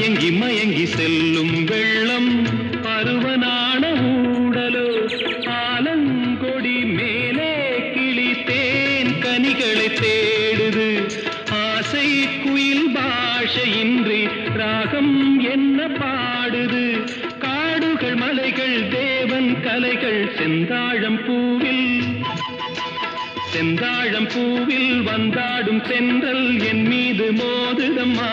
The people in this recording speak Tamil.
மயங்கி மயங்கி செல்லும் வெள்ளம் பருவனான ஊடலோ ஆலங்கொடி மேலே கிளி தேன் கனிகளை தேடுது ஆசை குயில் பாஷையின்றி ராகம் என்ன பாடுது காடுகள் மலைகள் தேவன் கலைகள் செந்தாழம் பூவில் வந்தாடும் சென்றல் என் மீது மோதுதம்மா